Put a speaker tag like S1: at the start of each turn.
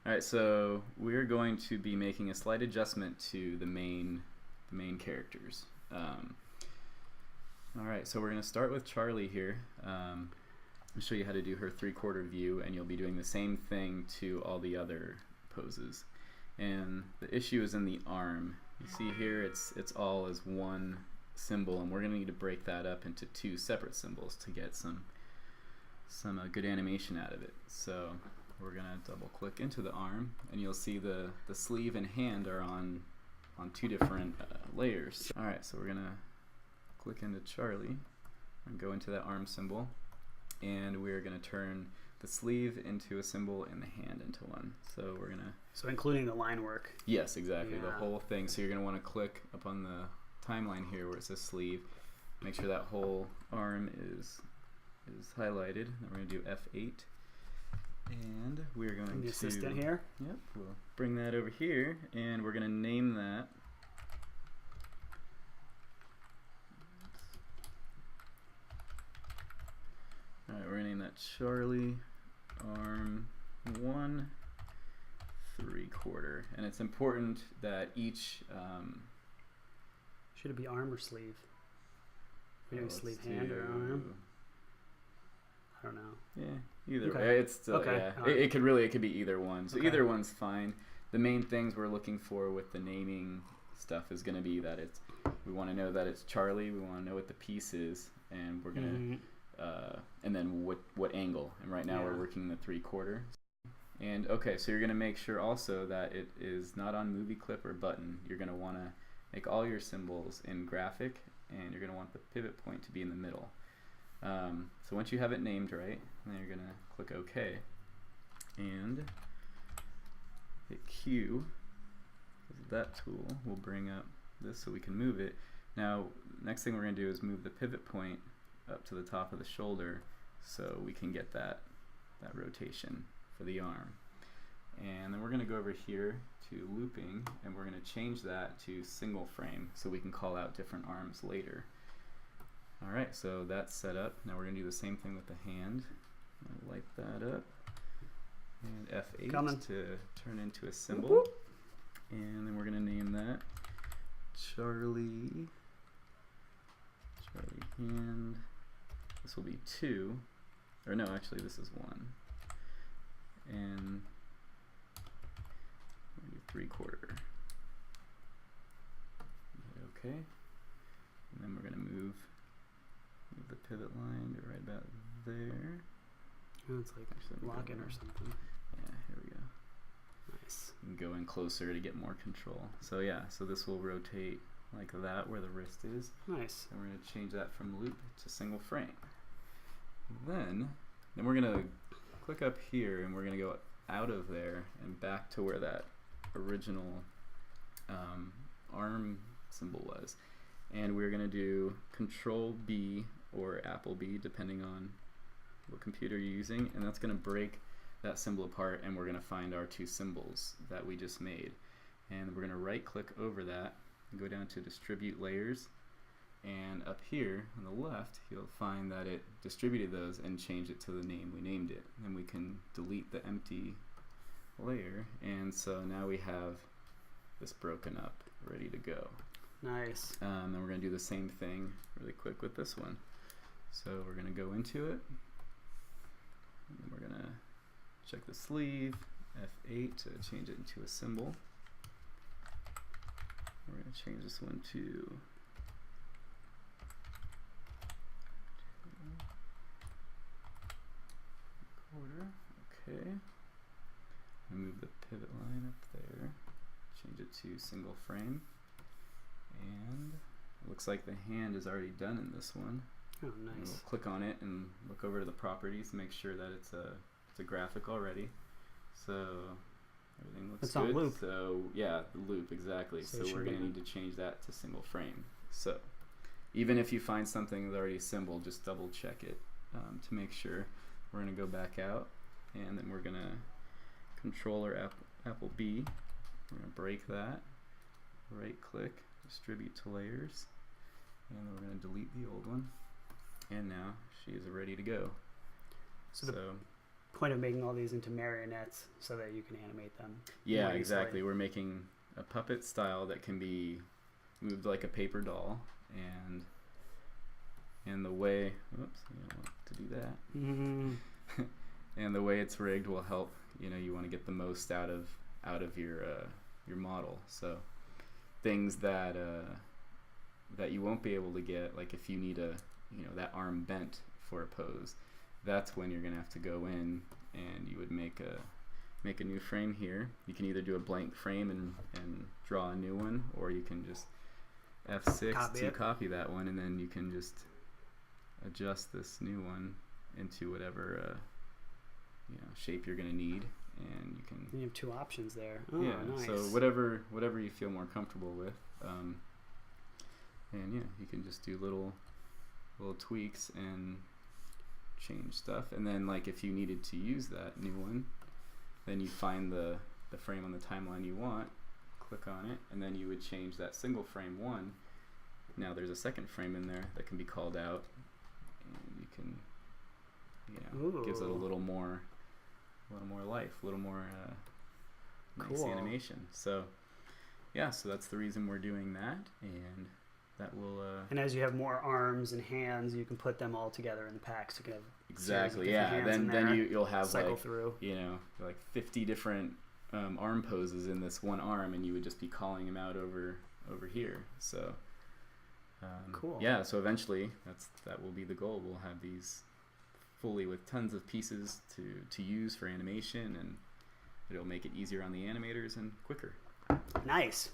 S1: All right, so we're going to be making a slight adjustment to the main characters. All right, so we're going to start with Charlie here. I'll show you how to do her 3/4 view, and you'll be doing the same thing to all the other poses. And the issue is in the arm. You see here, it's all as one symbol, and we're going to need to break that up into 2 separate symbols to get some good animation out of it. So we're going to double click into the arm, and you'll see the sleeve and hand are on 2 different layers. All right, so we're going to click into Charlie and go into that arm symbol, and we're going to turn the sleeve into a symbol and the hand into one. So we're going to...
S2: So including the line work.
S1: Yes, exactly,
S2: Yeah.
S1: the whole thing. So you're going to want to click up on the timeline here where it says sleeve. Make sure that whole arm is highlighted. Then we're going to do F8. And we're going
S2: The
S1: to...
S2: assistant here.
S1: Yep, we'll bring that over here, and we're going to name that... Alright, we're going to name that Charlie Arm 1 3/4. And it's important that each...
S2: Should it be arm or sleeve? We're doing
S1: let's
S2: sleeve hand or arm? I don't know.
S1: Yeah, either
S2: Okay.
S1: way. It's still,
S2: Okay,
S1: yeah.
S2: alright.
S1: It could be either one. So
S2: Okay.
S1: either one's fine. The main things we're looking for with the naming stuff is going to be that we want to know that it's Charlie. We want to know what the piece is, and we're going to, and then what angle. And right now we're working the 3/4. And okay, so you're going to make sure also that it is not on movie clip or button. You're going to want to make all your symbols in graphic, and you're going to want the pivot point to be in the middle. So once you have it named right, then you're going to click OK and hit Q. That tool will bring up this so we can move it. Now, next thing we're going to do is move the pivot point up to the top of the shoulder so we can get that rotation for the arm. And then we're going to go over here to looping, and we're going to change that to single frame so we can call out different arms later. Alright, so that's set up. Now we're going to do the same thing with the hand. I'll light that up. And F8 to turn into a symbol. And then we're going to name that Charlie hand. This will be 2. Or no, actually this is 1. And we'll do 3/4. Okay. And then we're going to move the pivot line to right about there.
S2: Oh, it's like locking or something.
S1: Yeah, here we go.
S2: Nice.
S1: And go in closer to get more control. So yeah, so this will rotate like that where the wrist is.
S2: Nice.
S1: And we're going to change that from loop to single frame. Then we're going to click up here, and we're going to go out of there and back to where that original arm symbol was. And we're going to do Control B or Apple B, depending on what computer you're using, and that's going to break that symbol apart, and we're going to find our 2 symbols that we just made. And we're going to right click over that and go down to Distribute Layers, and up here on the left you'll find that it distributed those and changed it to the name we named it. And we can delete the empty layer, and so now we have this broken up, ready to go.
S2: Nice.
S1: Then we're going to do the same thing really quick with this one. So we're going to go into it, and then we're going to check the sleeve, F8 to change it into a symbol. We're going to change this one to quarter. Okay. Move the pivot line up there. Change it to single frame. And it looks like the hand is already done in this one.
S2: Oh,
S1: And
S2: nice.
S1: we'll click on it and look over to the properties, make sure that it's a graphic already. So everything looks
S2: It's
S1: good.
S2: on loop.
S1: So yeah, the loop, exactly.
S2: So
S1: So
S2: it should
S1: we're
S2: be
S1: going to need to change that to single frame. So even if you find something that's already assembled, just double check it to make sure. We're going to go back out, and then we're going to Control or Apple B. We're going to break that, right click, distribute to layers, and then we're going to delete the old one. And now she is ready to go.
S2: So point of making all these into marionettes so that you can animate them.
S1: Yeah, exactly. We're making a puppet style that can be moved like a paper doll, and the way, oops, you don't want to do that.
S2: Mm-hmm.
S1: And the way it's rigged will help. You want to get the most out of your model. So things that you won't be able to get, like if you need that arm bent for a pose, that's when you're gonna have to go in and you would make a new frame here. You can either do a blank frame and draw a new one, or you can just F6 copy that one, and then you can just adjust this new one into whatever shape you're gonna need, and
S2: you have two options there. Oh,
S1: yeah,
S2: nice.
S1: so whatever you feel more comfortable with, and yeah, you can just do little tweaks and change stuff. And then, like, if you needed to use that new one, then you find the frame on the timeline you want, click on it, and then you would change that single frame one. Now there's a second frame in there that can be called out, and you can, gives it a little more life, a little more nice animation. So yeah, so that's the reason we're doing that, and that will
S2: and as you have more arms and hands, you can put them all together in the packs. You can have
S1: exactly, yeah. Then you'll have
S2: cycle through,
S1: like 50 different arm poses in this one arm, and you would just be calling them out over here. So
S2: cool.
S1: Yeah, so eventually that will be the goal. We'll have these fully with tons of pieces to use for animation, and it'll make it easier on the animators and quicker.
S2: Nice.